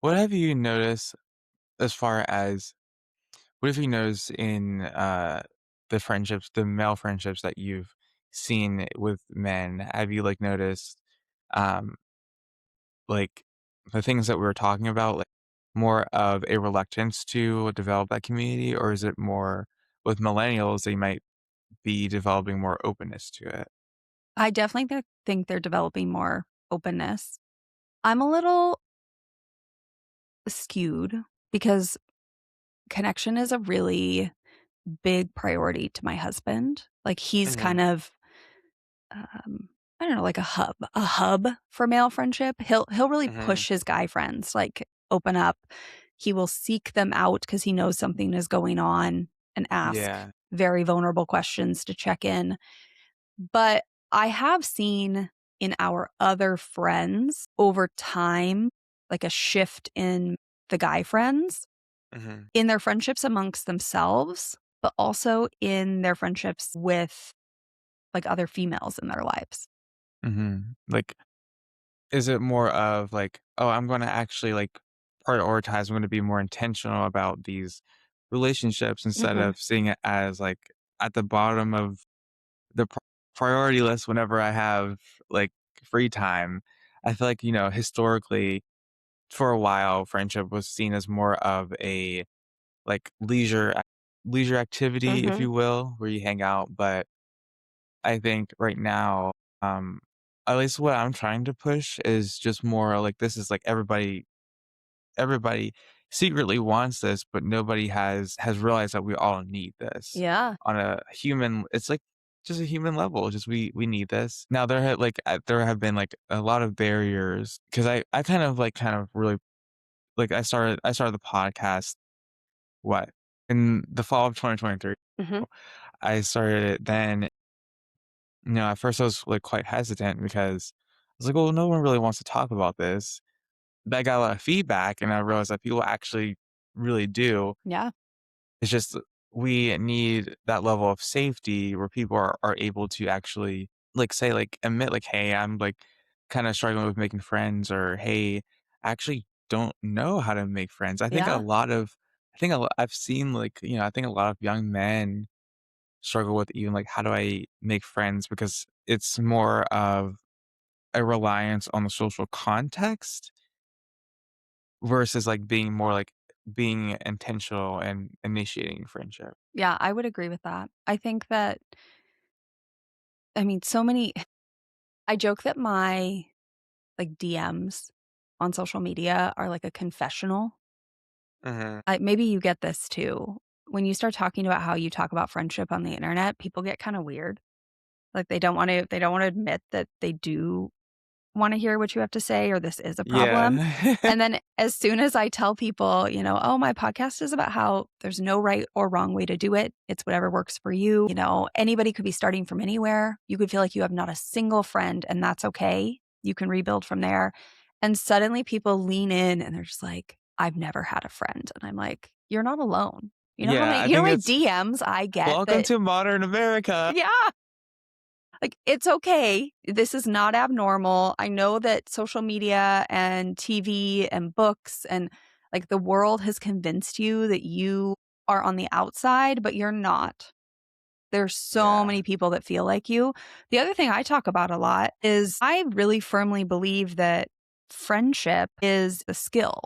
What have you noticed as far as what have you noticed in the male friendships that you've seen with men? Have you like noticed um like the things that we were talking about, like more of a reluctance to develop that community, or is it more with millennials they might be developing more openness to it? I definitely think they're developing more openness. I'm a little skewed because connection is a really big priority to my husband. Like he's Mhm. kind of um I don't know, like a hub for male friendship. He'll really Mhm. push his guy friends, like open up. He will seek them out because he knows something is going on and ask Yeah. very vulnerable questions to check in. But I have seen in our other friends over time, like a shift in the guy friends, Mhm. in their friendships amongst themselves, but also in their friendships with like other females in their lives. Mhm. Like, is it more of like, "Oh, I'm gonna actually, like, prioritize, I'm gonna be more intentional about these relationships," instead Mhm. of seeing it as, like, at the bottom of the priority list whenever I have, like, free time? I feel like, historically, for a while, friendship was seen as more of a, like, leisure activity, if Mhm. you will, where you hang out, but I think right now, um, at least what I'm trying to push is just more like this is like everybody secretly wants this, but nobody has realized that we all need this Yeah. on a human. It's like just a human level. Just we need this. Now there have been like a lot of barriers because I kind of really like I started the podcast what in the fall of 2023. Mhm. I started it then. At first I was, like, quite hesitant because I was like, "Well, no one really wants to talk about this." But I got a lot of feedback, and I realized that people actually really do. Yeah. It's just we need that level of safety where people are able to actually, like, say, like, admit, like, "Hey, I'm, like, kinda struggling with making friends," or, "Hey, I actually don't know how to make friends." Yeah. I think a lo I've seen, like, I think a lot of young men struggle with even, like, how do I make friends because it's more of a reliance on the social context versus, like, being intentional and initiating friendship. Yeah, I would agree with that. I think that I mean, so many I joke that my, like, DMs on social media are like a confessional. Mhm. Maybe you get this too. When you start talking about how you talk about friendship on the internet, people get kinda weird. Like, they don't wanna admit that they do wanna hear what you have to say or this is a problem. Yeah. And then as soon as I tell people, "Oh, my podcast is about how there's no right or wrong way to do it. It's whatever works for you." Anybody could be starting from anywhere. You could feel like you have not a single friend, and that's okay. You can rebuild from there. And suddenly people lean in and they're just like, "I've never had a friend." And I'm like, "You're not alone." You know how Yeah, many I you know think how many it's DMs I get welcome that to modern America. yeah. Like, it's okay. This is not abnormal. I know that social media and TV and books and, like, the world has convinced you that you are on the outside, but you're not. There's so Yeah. many people that feel like you. The other thing I talk about a lot is I really firmly believe that friendship is a skill.